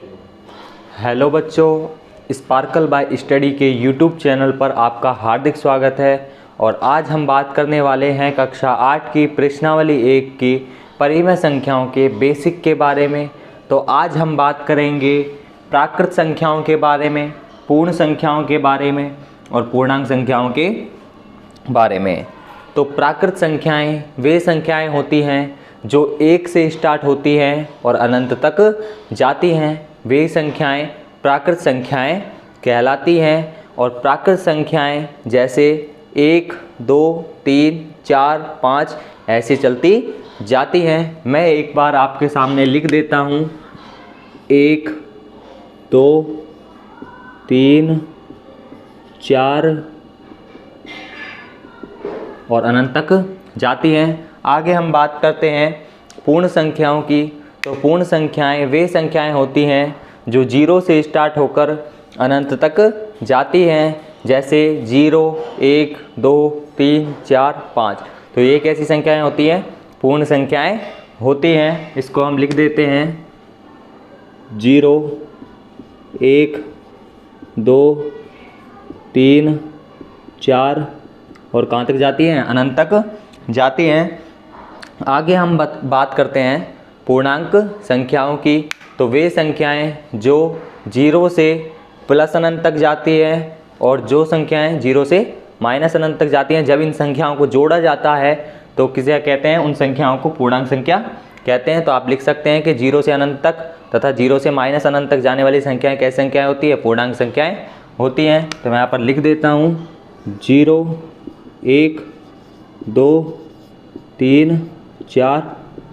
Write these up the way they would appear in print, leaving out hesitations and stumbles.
Hello बच्चों, sparkle bye study के YouTube channel पर आपका हार्दिक स्वागत है। और आज हम बात करने वाले हैं कक्षा 8 की प्रश्नावली 1 की परिमेय संख्याओं के बेसिक के बारे में। तो आज हम बात करेंगे प्राकृत संख्याओं के बारे में, पूर्ण संख्याओं के बारे में और पूर्णांक संख्याओं के बारे में। तो प्राकृत संख्याएं वे संख्याएं होती हैं जो 1 से स्टार्ट होती हैं और अनंत तक जाती हैं। वे संख्याएं प्राकृत संख्याएं कहलाती हैं। और प्राकृत संख्याएं जैसे 1, 2, 3, 4, 5 ऐसे चलती जाती हैं। मैं एक बार आपके सामने लिख देता हूँ। 1, 2, 3, 4 और अनंत तक जाती हैं। आगे हम बात करते हैं पूर्ण संख्याओं की। तो पूर्ण संख्याएं वे संख्याएं होती हैं जो 0 से स्टार्ट होकर अनंत तक जाती हैं। जैसे 0, 1, 2, 3, 4, 5। तो ये कैसी संख्याएं होती हैं? पूर्ण संख्याएं होती हैं। इसको हम लिख देते हैं 0, 1, 2, 3, 4 और कहाँ तक जाती हैं? अनंत तक जाती हैं। आगे हम बात करते हैं पूर्णांक संख्याओं की। तो वे संख्याएं जो 0 से प्लस अनंत तक जाती हैं और जो संख्याएं 0 से माइनस अनंत तक जाती हैं, जब इन संख्याओं को जोड़ा जाता है तो किसे कहते हैं? उन संख्याओं को पूर्णांक संख्या कहते हैं। तो आप लिख सकते हैं कि 0 से अनंत तक तथा 0 से माइनस अनंत तक जाने वाली संख्याएं कैसी संख्याएं होती है? पूर्णांक संख्याएं होती हैं। तो मैं यहाँ पर लिख देता हूँ 0, 1, 2, 3, 4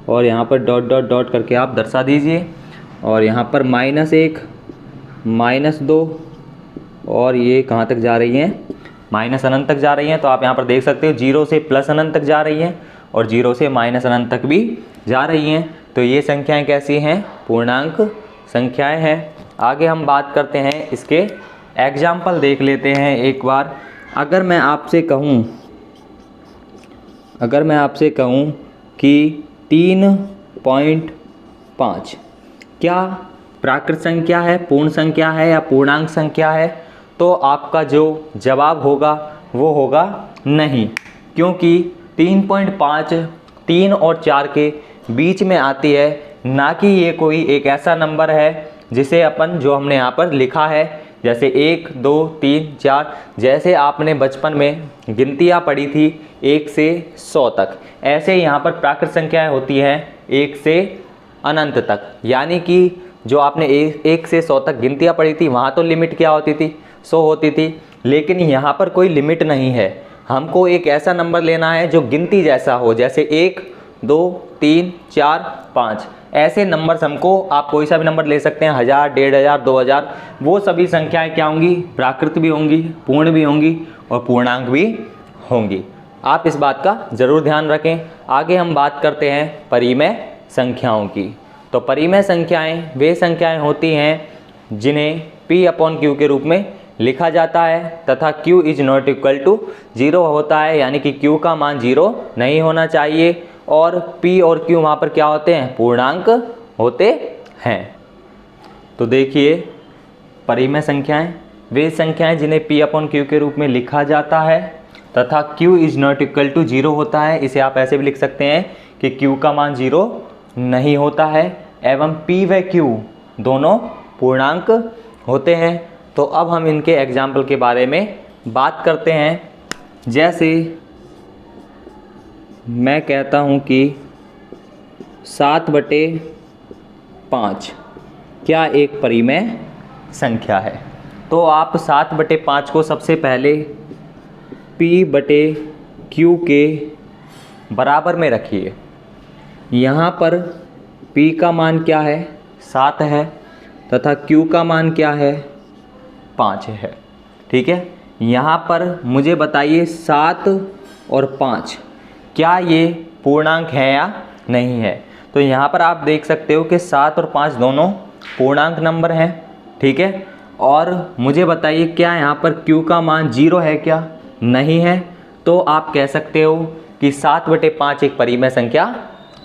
और यहाँ पर डॉट डॉट डॉट करके आप दर्शा दीजिए। और यहाँ पर -1, -2 और ये कहाँ तक जा रही हैं? माइनस अनंत तक जा रही हैं। तो आप यहाँ पर देख सकते हो 0 से प्लस अनंत तक जा रही हैं और 0 से माइनस अनंत तक भी जा रही हैं। तो ये संख्याएं कैसी हैं? पूर्णांक संख्याएं हैं। आगे हम बात करते हैं, इसके एग्जाम्पल देख लेते हैं एक बार। अगर मैं आपसे कहूँ कि 3.5 क्या प्राकृत संख्या है, पूर्ण संख्या है या पूर्णांक संख्या है? तो आपका जो जवाब होगा वो होगा नहीं, क्योंकि 3.5 3 और 4 के बीच में आती है, ना कि ये कोई एक ऐसा नंबर है जिसे अपन जो हमने यहाँ पर लिखा है जैसे 1, 2, 3, 4, जैसे आपने बचपन में गिनतियाँ पढ़ी थी 1 से 100 तक, ऐसे यहाँ पर प्राकृत संख्याएं होती हैं 1 से अनंत तक। यानी कि जो आपने 1 से 100 तक गिनतियाँ पढ़ी थी वहाँ तो लिमिट क्या होती थी? 100 होती थी। लेकिन यहाँ पर कोई लिमिट नहीं है। हमको एक ऐसा नंबर लेना है जो गिनती जैसा हो, जैसे 1, 2, 3, 4, 5 ऐसे नंबर्स हमको, आप कोई सा भी नंबर ले सकते हैं, 1000, 1500, 2000, वो सभी संख्याएं क्या होंगी? प्राकृत भी होंगी, पूर्ण भी होंगी और पूर्णांक भी होंगी। आप इस बात का ज़रूर ध्यान रखें। आगे हम बात करते हैं परिमेय संख्याओं की। तो परिमेय संख्याएं वे संख्याएं होती हैं जिन्हें P/Q के रूप में लिखा जाता है तथा Q is not equal to 0 होता है, यानी कि Q का मान 0 नहीं होना चाहिए। और P और Q वहाँ पर क्या होते हैं? पूर्णांक होते हैं। तो देखिए, परिमेय संख्याएं वे संख्याएं जिन्हें P/Q के रूप में लिखा जाता है तथा Q is not equal to 0 होता है। इसे आप ऐसे भी लिख सकते हैं कि Q का मान 0 नहीं होता है एवं P व Q दोनों पूर्णांक होते हैं। तो अब हम इनके एग्जाम्पल के बारे में बात करते हैं। जैसे मैं कहता हूँ कि 7/5 क्या एक परिमेय संख्या है? तो आप 7/5 को सबसे पहले P/Q के बराबर में रखिए। यहाँ पर P का मान क्या है? 7 है तथा Q का मान क्या है? 5 है। ठीक है, यहाँ पर मुझे बताइए 7 और 5 क्या ये पूर्णांक है या नहीं है? तो यहाँ पर आप देख सकते हो कि 7 और 5 दोनों पूर्णांक नंबर हैं। ठीक है, और मुझे बताइए क्या यहाँ पर Q का मान 0 है क्या? नहीं है। तो आप कह सकते हो कि 7/5 एक परिमेय संख्या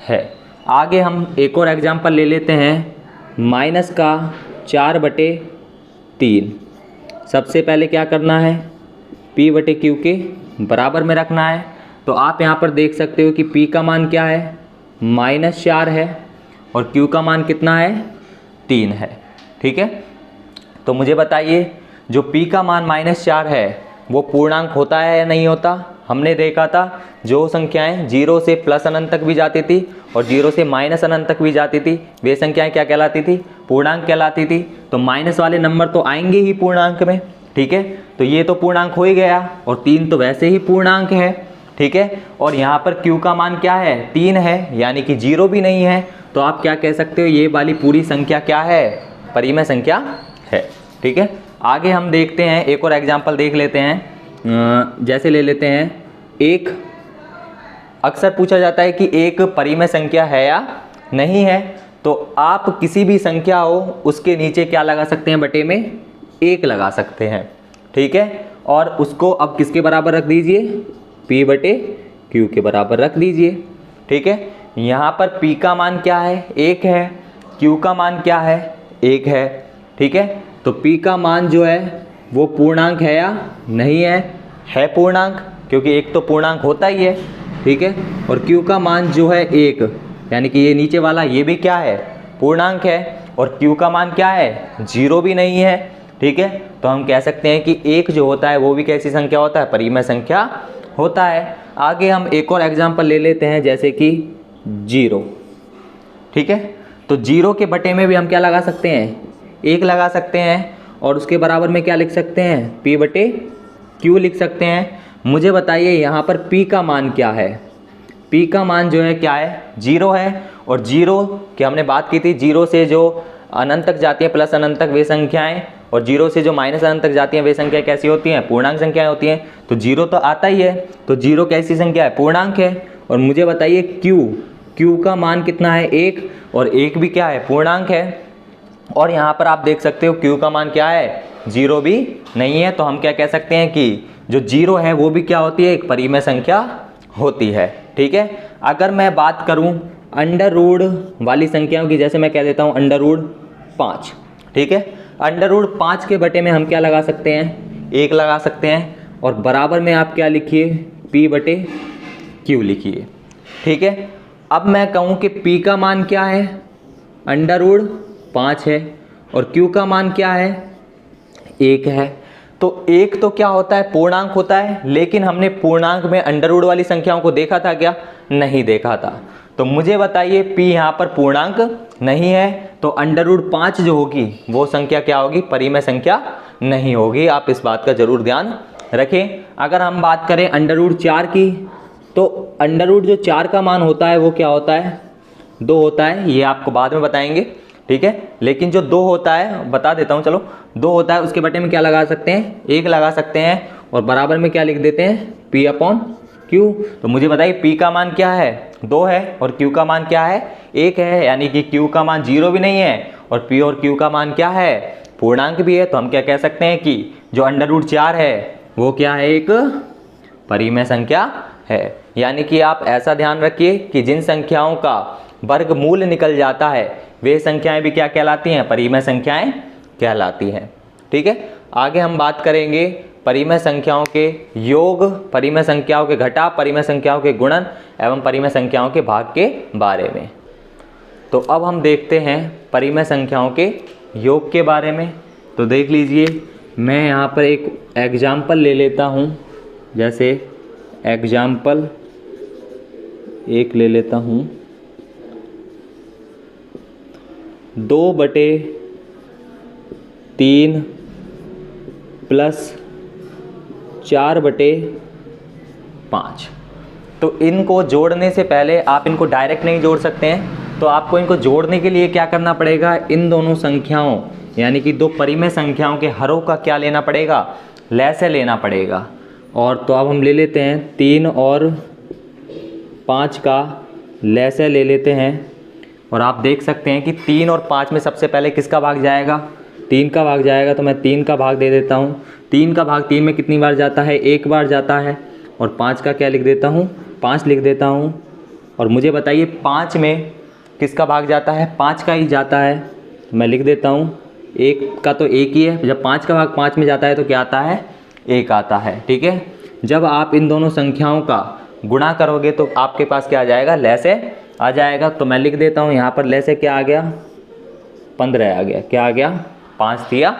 है। आगे हम एक और एग्जाम्पल ले लेते हैं। माइनस का 4/3। सबसे पहले क्या करना है, P/Q के बराबर में रखना है। तो आप यहाँ पर देख सकते हो कि P का मान क्या है, -4 है और Q का मान कितना है, 3 है। ठीक है, तो मुझे बताइए जो P का मान -4 है वो पूर्णांक होता है या नहीं होता। हमने देखा था जो संख्याएं 0 से प्लस अनंत तक भी जाती थी और 0 से माइनस अनंत तक भी जाती थी, वे संख्याएं क्या कहलाती थी, पूर्णांक कहलाती थी। तो माइनस वाले नंबर तो आएंगे ही पूर्णांक में। ठीक है, तो ये तो पूर्णांक हो ही गया और 3 तो वैसे ही पूर्णांक है। ठीक है, और यहाँ पर Q का मान क्या है, 3 है, यानी कि 0 भी नहीं है। तो आप क्या कह सकते हो, ये वाली पूरी संख्या क्या है, परिमेय संख्या है। ठीक है, आगे हम देखते हैं, एक और एग्जाम्पल देख लेते हैं। जैसे ले लेते हैं, एक अक्सर पूछा जाता है कि एक परिमेय संख्या है या नहीं है। तो आप किसी भी संख्या हो उसके नीचे क्या लगा सकते हैं, बटे में 1 लगा सकते हैं। ठीक है, और उसको अब किसके बराबर रख दीजिए, P/Q के बराबर रख दीजिए। ठीक है, यहाँ पर P का मान क्या है, 1 है, Q का मान क्या है, 1 है। ठीक है, तो P का मान जो है वो पूर्णांक है या नहीं है पूर्णांक, क्योंकि एक तो पूर्णांक होता ही है। ठीक है, और Q का मान जो है 1, यानी कि ये नीचे वाला ये भी क्या है, पूर्णांक है। और Q का मान क्या है, 0 भी नहीं है। ठीक है, तो हम कह सकते हैं कि 1 जो होता है वो भी कैसी संख्या होता है, परिमेय संख्या होता है। आगे हम एक और एग्जाम्पल ले लेते हैं, जैसे कि 0। ठीक है, तो 0 के बटे में भी हम क्या लगा सकते हैं, 1 लगा सकते हैं और उसके बराबर में क्या लिख सकते हैं, P/Q लिख सकते हैं। मुझे बताइए यहाँ पर P का मान क्या है, P का मान जो है क्या है, 0 है। और 0 की हमने बात की थी, 0 से जो अनंत तक जाती है प्लस अनंत तक वे संख्याएं, और 0 से जो माइनस अनंत तक जाती हैं वे संख्याएं कैसी होती हैं, पूर्णांक संख्याएं होती हैं। तो 0 तो आता ही है, तो 0 कैसी संख्या है, पूर्णांक है। और मुझे बताइए Q का मान कितना है, 1, और 1 भी क्या है, पूर्णांक है। और यहाँ पर आप देख सकते हो Q का मान क्या है, 0 भी नहीं है। तो हम क्या कह सकते हैं कि जो 0 है वो भी क्या होती है, एक परिमेय संख्या होती है। ठीक है, अगर मैं बात करूँ अंडर रूट वाली संख्याओं की, जैसे मैं कह देता हूँ √5। ठीक है, √5 के बटे में हम क्या लगा सकते हैं, 1 लगा सकते हैं, और बराबर में आप क्या लिखिए, P/Q लिखिए। ठीक है, अब मैं कहूँ कि P का मान क्या है, √5 है, और Q का मान क्या है, 1 है। तो 1 तो क्या होता है, पूर्णांक होता है, लेकिन हमने पूर्णांक में अंडर रूट वाली संख्याओं को देखा था क्या, नहीं देखा था। तो मुझे बताइए P यहाँ पर पूर्णांक नहीं है, तो √5 जो होगी वो संख्या क्या होगी, परिमेय संख्या नहीं होगी। आप इस बात का जरूर ध्यान रखें। अगर हम बात करें √4 की, तो अंडर जो 4 का मान होता है वो क्या होता है, 2 होता है। ये आपको बाद में बताएंगे। ठीक है, लेकिन जो 2 होता है बता देता हूँ, चलो 2 होता है, उसके बटे में क्या लगा सकते हैं, 1 लगा सकते हैं, और बराबर में क्या लिख देते हैं, P/Q। तो मुझे बताइए P का मान क्या है, 2 है, और Q का मान क्या है, 1 है, यानी कि Q का मान 0 भी नहीं है और P और Q का मान क्या है, पूर्णांक भी है। तो हम क्या कह सकते हैं कि जो √4 है वो क्या है, एक परिमेय संख्या है। यानी कि आप ऐसा ध्यान रखिए कि जिन संख्याओं का वर्गमूल निकल जाता है वे संख्याएं भी क्या कहलाती हैं, परिमेय संख्याएं कहलाती हैं। ठीक है, आगे हम बात करेंगे परिमेय संख्याओं के योग, परिमेय संख्याओं के घटा, परिमेय संख्याओं के गुणन एवं परिमेय संख्याओं के भाग के बारे में। तो अब हम देखते हैं परिमेय संख्याओं के योग के बारे में। तो देख लीजिए, मैं यहाँ पर एक एग्जाम्पल ले लेता हूँ, जैसे एग्जाम्पल एक ले लेता हूँ, 2/3 + 4/5। तो इनको जोड़ने से पहले आप इनको डायरेक्ट नहीं जोड़ सकते हैं, तो आपको इनको जोड़ने के लिए क्या करना पड़ेगा, इन दोनों संख्याओं यानी कि दो परिमेय संख्याओं के हरों का क्या लेना पड़ेगा, लसागु लेना पड़ेगा। और तो अब हम ले लेते हैं 3 और 5 का लसागु ले लेते हैं, और आप देख सकते हैं कि 3 और 5 में सबसे पहले किसका भाग जाएगा, 3 का भाग जाएगा। तो मैं 3 का भाग दे देता हूँ। 3 का भाग 3 में कितनी बार जाता है, 1 बार जाता है। और 5 का क्या लिख देता हूँ, 5 लिख देता हूँ। और मुझे बताइए 5 में किसका भाग जाता है, 5 का ही जाता है। मैं लिख देता हूँ एक का तो एक ही है, जब 5 का भाग 5 में जाता है तो क्या आता है, 1 आता है। ठीक है, जब आप इन दोनों संख्याओं का गुणा करोगे तो आपके पास क्या आ जाएगा, लैसे आ जाएगा। तो मैं लिख देता हूँ यहाँ पर लैसे क्या आ गया, 15 आ गया। क्या आ गया, 5 दिया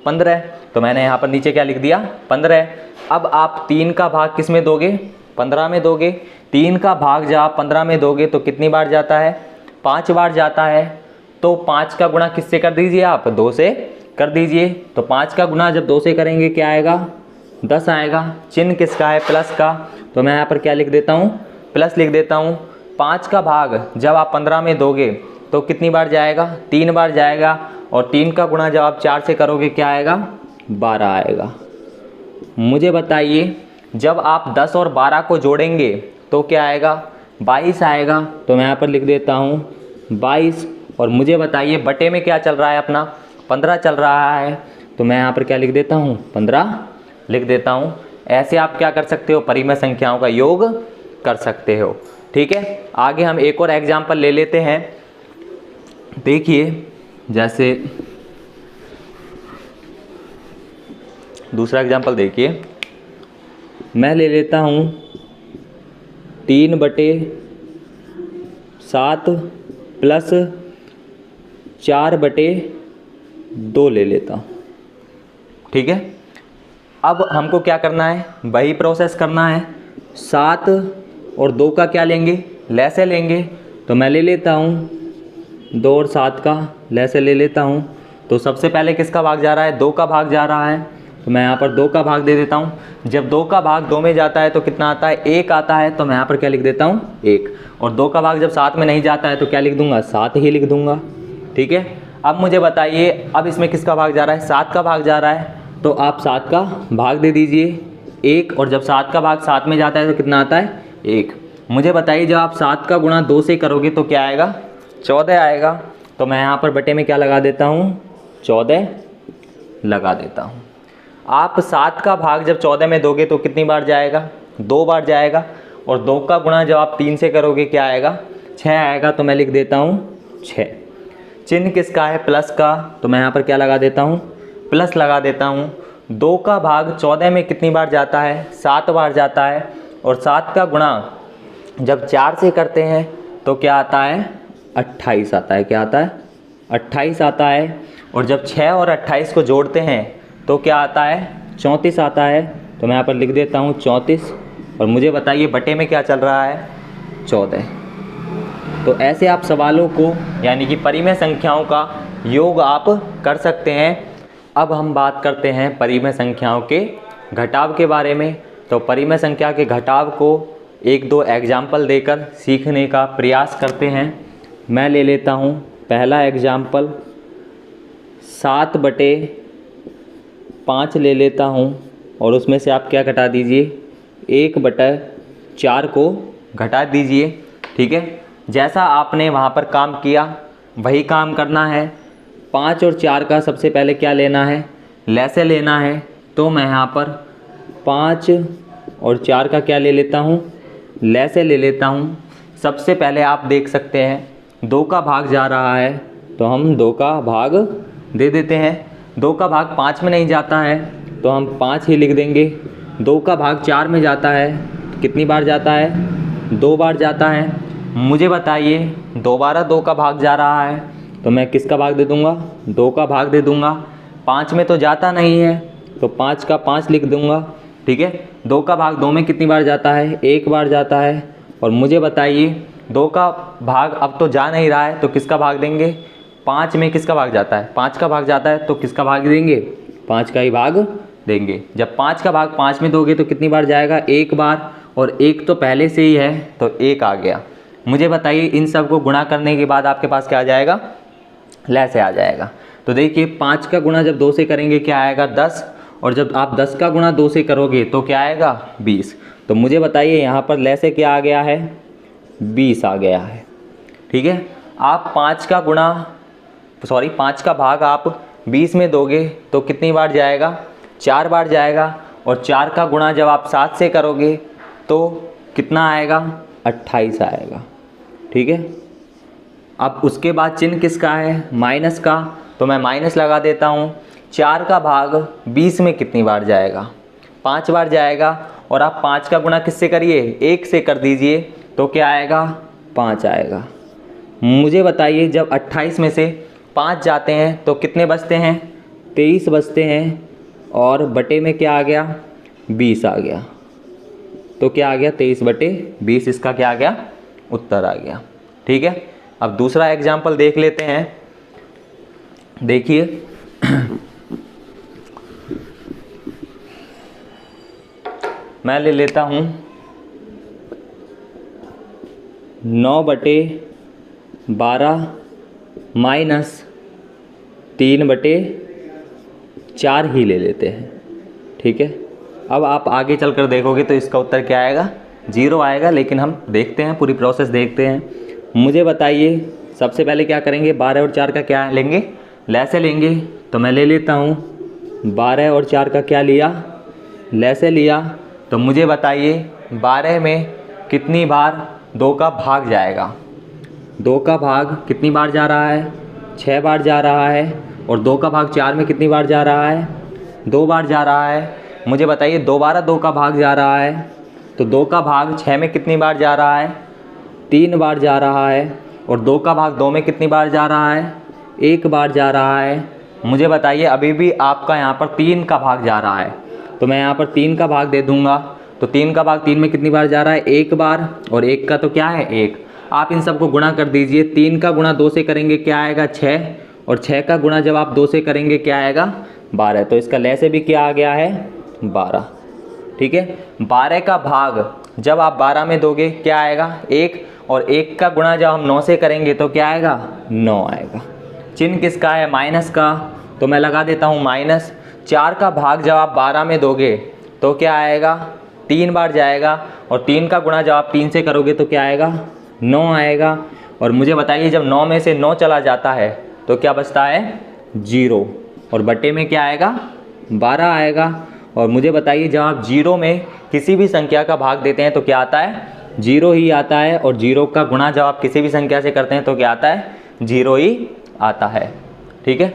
15। तो मैंने यहाँ पर नीचे क्या लिख दिया, 15। अब आप 3 का भाग किस में दोगे, 15 में दोगे। 3 का भाग जब आप 15 में दोगे तो कितनी बार जाता है, 5 बार जाता है। तो 5 का गुणा किससे कर दीजिए आप, 2 से कर दीजिए। तो 5 का गुणा जब 2 से करेंगे क्या आएगा, 10 आएगा। चिन्ह किसका है, प्लस का। तो मैं यहाँ पर क्या लिख देता हूँ, प्लस लिख देता हूँ। 5 का भाग जब आप 15 में दोगे तो कितनी बार जाएगा, 3 बार जाएगा। और 3 का गुणा जब आप 4 से करोगे क्या आएगा, 12 आएगा। मुझे बताइए जब आप 10 और 12 को जोड़ेंगे तो क्या आएगा, 22 आएगा। तो मैं यहाँ पर लिख देता हूँ 22। और मुझे बताइए बटे में क्या चल रहा है अपना, 15 चल रहा है। तो मैं यहाँ पर क्या लिख देता हूँ, 15 लिख देता हूँ। ऐसे आप क्या कर सकते हो, परिमेय संख्याओं का योग कर सकते हो। ठीक है, आगे हम एक और एग्जाम्पल ले लेते हैं। देखिए जैसे दूसरा एग्जाम्पल देखिए, मैं ले लेता हूँ 3/7 प्लस 4/2 ले लेता हूँ। ठीक है, अब हमको क्या करना है, वही प्रोसेस करना है। 7 और 2 का क्या लेंगे, लैसे लेंगे। तो मैं ले लेता हूँ 2 और 7 का लैसे ले लेता हूँ। तो सबसे पहले किसका भाग जा रहा है, 2 का भाग जा रहा है। तो मैं यहाँ पर 2 का भाग दे देता हूँ। जब 2 का भाग 2 में जाता है तो कितना आता है, 1 आता है। तो मैं यहाँ पर क्या लिख देता हूँ, 1। और 2 का भाग जब 7 में नहीं जाता है तो क्या लिख दूंगा, 7 ही लिख दूंगा। ठीक है, अब मुझे बताइए अब इसमें किसका भाग जा रहा है, 7 का भाग जा रहा है। तो आप 7 का भाग दे दीजिए 1। और जब 7 का भाग 7 में जाता है तो कितना आता है, 1। मुझे बताइए जब आप 7 का गुणा 2 से करोगे तो क्या आएगा, 14 आएगा। तो मैं यहाँ पर बटे में क्या लगा देता हूँ, 14 लगा देता हूँ। आप 7 का भाग जब 14 में दोगे तो कितनी बार जाएगा, 2 बार जाएगा। और 2 का गुणा जब आप 3 से करोगे क्या आएगा, 6 आएगा। तो मैं लिख देता हूँ 6। चिन्ह किसका है, प्लस का। तो मैं यहाँ पर क्या लगा देता हूँ, प्लस लगा देता हूँ। 2 का भाग 14 में कितनी बार जाता है, 7 बार जाता है। और 7 का गुणा जब 4 से करते हैं तो क्या आता है, 28 आता है। क्या आता है, 28 आता है। और जब 6 और 28 को जोड़ते हैं तो क्या आता है, 34 आता है। तो मैं यहाँ पर लिख देता हूँ 34। और मुझे बताइए बटे में क्या चल रहा है, 14। तो ऐसे आप सवालों को यानी कि परिमेय संख्याओं का योग आप कर सकते हैं। अब हम बात करते हैं परिमेय संख्याओं के घटाव के बारे में। तो परिमेय संख्या के घटाव को 1-2 एग्जाम्पल देकर सीखने का प्रयास करते हैं। मैं ले लेता हूँ पहला एग्जाम्पल, 7/5 ले लेता हूँ। और उसमें से आप क्या घटा दीजिए, 1/4 को घटा दीजिए। ठीक है, जैसा आपने वहाँ पर काम किया वही काम करना है। 5 और 4 का सबसे पहले क्या लेना है, लैसे लेना है। तो मैं यहाँ पर 5 और 4 का क्या ले लेता हूँ, लैसे ले लेता हूँ। सबसे पहले आप देख सकते हैं 2 का भाग जा रहा है तो हम 2 का भाग दे देते हैं। 2 का भाग 5 में नहीं जाता है तो हम 5 ही लिख देंगे। 2 का भाग 4 में जाता है तो कितनी बार जाता है, 2 बार जाता है। मुझे बताइए दोबारा 2 का भाग जा रहा है तो मैं किसका भाग दे दूँगा, 2 का भाग दे दूँगा। 5 में तो जाता नहीं है तो 5 का 5 लिख दूँगा। ठीक है, 2 का भाग 2 में कितनी बार जाता है, 1 बार जाता है। और मुझे बताइए 2 का भाग अब तो जा नहीं रहा है तो किसका भाग देंगे, 5 में किसका भाग जाता है, 5 का भाग जाता है तो किसका भाग देंगे, 5 का ही भाग देंगे। जब 5 का भाग 5 में दोगे तो कितनी बार जाएगा, 1 बार। और 1 तो पहले से ही है तो 1 आ गया। मुझे बताइए इन सब को गुणा करने के बाद आपके पास क्या आ जाएगा, लैसे आ जाएगा। तो देखिए 5 का गुणा जब 2 से करेंगे क्या आएगा, 10। और जब आप 10 का गुणा 2 से करोगे तो क्या आएगा, 20। तो मुझे बताइए यहाँ पर लैसे क्या आ गया है, 20 आ गया है। ठीक है, आप 5 का भाग आप 20 में दोगे तो कितनी बार जाएगा, 4 बार जाएगा। और 4 का गुणा जब आप 7 से करोगे तो कितना आएगा, 28 आएगा। ठीक है, अब उसके बाद चिन्ह किसका है, माइनस का। तो मैं माइनस लगा देता हूँ। 4 का भाग 20 में कितनी बार जाएगा? 5 बार जाएगा। और आप 5 का गुणा किससे करिए? 1 से कर दीजिए, तो क्या आएगा? 5 आएगा। मुझे बताइए जब 28 में से 5 जाते हैं तो कितने बचते हैं? 23 बचते हैं। और बटे में क्या आ गया? 20 आ गया। तो क्या आ गया? 23/20 इसका क्या आ गया? उत्तर आ गया। ठीक है, अब दूसरा एग्जाम्पल देख लेते हैं। देखिए मैं ले लेता हूँ 9/12 माइनस 3/4 ही ले लेते हैं। ठीक है, अब आप आगे चलकर देखोगे तो इसका उत्तर क्या आएगा? 0 आएगा। लेकिन हम देखते हैं, पूरी प्रोसेस देखते हैं। मुझे बताइए सबसे पहले क्या करेंगे? 12 और 4 का क्या लेंगे? लैसे लेंगे। तो मैं ले लेता हूँ 12 और 4 का क्या लिया? लैसे लिया। तो मुझे बताइए 12 में कितनी बार 2 का भाग जाएगा? 2 का भाग कितनी बार जा रहा है? 6 बार जा रहा है। और 2 का भाग 4 में कितनी बार जा रहा है? 2 बार जा रहा है। मुझे बताइए दोबारा 2 का भाग जा रहा है, तो 2 का भाग 6 में कितनी बार जा रहा है? 3 बार जा रहा है। और 2 का भाग 2 में कितनी बार जा रहा है? 1 बार जा रहा है। मुझे बताइए अभी भी आपका यहाँ पर 3 का भाग जा रहा है, तो मैं यहाँ पर 3 का भाग दे दूँगा। तो 3 का भाग 3 में कितनी बार जा रहा है? 1 बार। और 1 का तो क्या है? 1। आप इन सबको गुणा कर दीजिए। 3 का गुणा 2 से करेंगे क्या आएगा? 6। और 6 का गुणा जब आप 2 से करेंगे क्या आएगा? 12। तो इसका लैसे भी क्या आ गया है? 12। ठीक है, 12 का भाग जब आप 12 में दोगे क्या आएगा? 1। और 1 का गुणा जब हम 9 से करेंगे तो क्या आएगा? 9 आएगा। चिन्ह किसका है? माइनस का। तो मैं लगा देता हूँ माइनस। 4 का भाग जब आप 12 में दोगे तो क्या आएगा? 3 बार जाएगा। और 3 का गुणा जब आप 3 से करोगे तो क्या आएगा? 9 आएगा। और मुझे बताइए जब 9 में से 9 चला जाता है तो क्या बचता है? 0। और बटे में क्या आएगा? 12 आएगा। और मुझे बताइए जब आप 0 में किसी भी संख्या का भाग देते हैं तो क्या आता है? 0 ही आता है। और 0 का गुणा जब आप किसी भी संख्या से करते हैं तो क्या आता है? 0 ही आता है। ठीक है,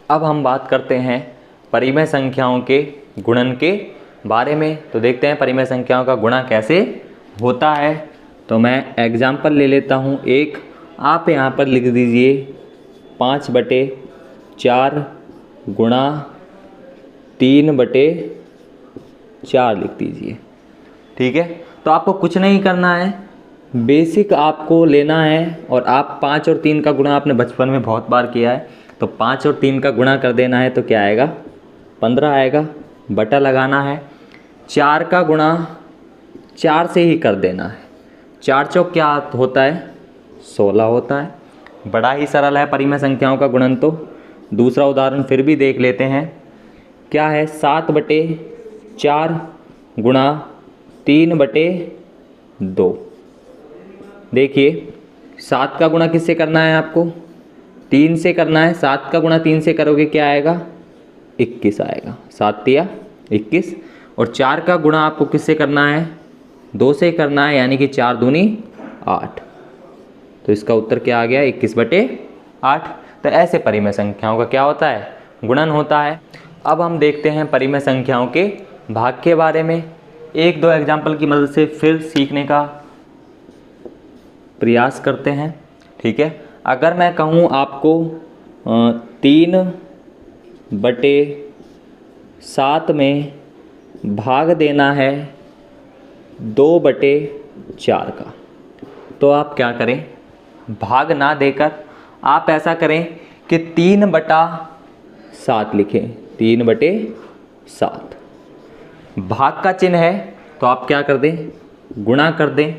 अब हम बात करते हैं परिमेय संख्याओं के गुणन के बारे में। तो देखते हैं परिमेय संख्याओं का गुणा कैसे होता है। तो मैं एग्जाम्पल ले लेता हूँ एक। आप यहाँ पर लिख दीजिए 5/4 गुणा 3/4 लिख दीजिए। ठीक है, तो आपको कुछ नहीं करना है, बेसिक आपको लेना है। और आप 5 और 3 का गुणा आपने बचपन में बहुत बार किया है, तो 5 और 3 का गुणा कर देना है तो क्या आएगा? 15 आएगा। बटा लगाना है। 4 का गुणा 4 से ही कर देना है। 4 चौक क्या होता है? 16 होता है। बड़ा ही सरल है परिमेय संख्याओं का गुणन। तो दूसरा उदाहरण फिर भी देख लेते हैं। क्या है? 7/4 गुणा 3/2। देखिए 7 का गुणा किससे करना है आपको? 3 से करना है। 7 का गुणा 3 से करोगे क्या आएगा? 21 आएगा। 7 तिया 21। और 4 का गुणा आपको किससे करना है? 2 से करना है, यानी कि 4 दूनी 8। तो इसका उत्तर क्या आ गया? 21/8। तो ऐसे परिमेय संख्याओं का क्या होता है? गुणन होता है। अब हम देखते हैं परिमेय संख्याओं के भाग के बारे में। 1-2 एग्जाम्पल की मदद से फिर सीखने का प्रयास करते हैं। ठीक है, अगर मैं कहूँ आपको 3/7 में भाग देना है 2/4 का, तो आप क्या करें? भाग ना देकर आप ऐसा करें कि 3/7 लिखें। 3/7 भाग का चिन्ह है, तो आप क्या कर दें? गुणा कर दें।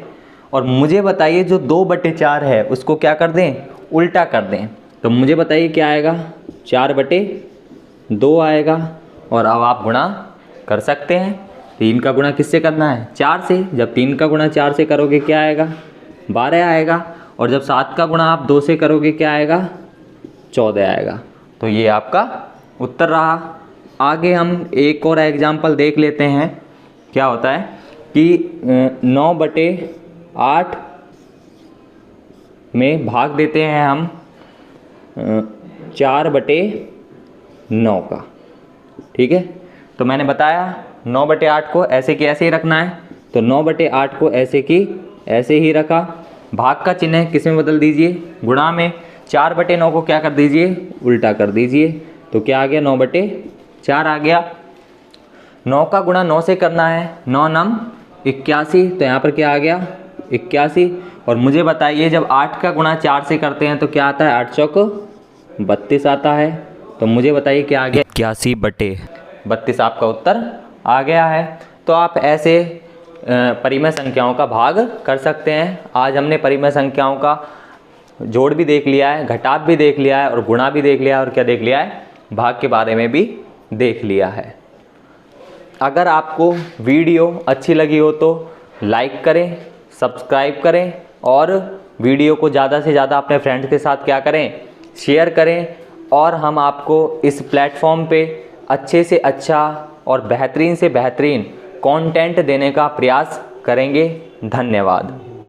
और मुझे बताइए जो 2/4 है उसको क्या कर दें? उल्टा कर दें। तो मुझे बताइए क्या आएगा? 4/2 आएगा। और अब आप गुणा कर सकते हैं। 3 का गुणा किससे करना है? 4 से। जब 3 का गुणा 4 से करोगे क्या आएगा? 12 आएगा। और जब 7 का गुणा आप 2 से करोगे क्या आएगा? 14 आएगा। तो ये आपका उत्तर रहा। आगे हम एक और एग्जाम्पल देख लेते हैं। क्या होता है कि 9/8 में भाग देते हैं हम 4/9 का। ठीक है, तो मैंने बताया 9/8 को ऐसे की ऐसे ही रखना है, तो 9/8 को ऐसे की ऐसे ही रखा। भाग का चिन्ह किस में बदल दीजिए, गुणा में। 4/9 को क्या कर दीजिए, उल्टा कर दीजिए, तो क्या आ गया 9/4 आ गया। 9 का गुणा 9 से करना है, 9 9 81, तो यहाँ पर क्या आ गया 81। और मुझे बताइए जब 8 का गुणा 4 से करते हैं तो क्या आता है, 8 चौक 32 आता है। तो मुझे बताइए क्या आ गया, 81/32 आपका उत्तर आ गया है। तो आप ऐसे परिमेय संख्याओं का भाग कर सकते हैं। आज हमने परिमेय संख्याओं का जोड़ भी देख लिया है, घटाव भी देख लिया है और गुणा भी देख लिया है, और क्या देख लिया है, भाग के बारे में भी देख लिया है। अगर आपको वीडियो अच्छी लगी हो तो लाइक करें, सब्सक्राइब करें और वीडियो को ज़्यादा से ज़्यादा अपने फ्रेंड्स के साथ क्या करें, शेयर करें। और हम आपको इस प्लेटफॉर्म पे अच्छे से अच्छा और बेहतरीन से बेहतरीन कंटेंट देने का प्रयास करेंगे। धन्यवाद।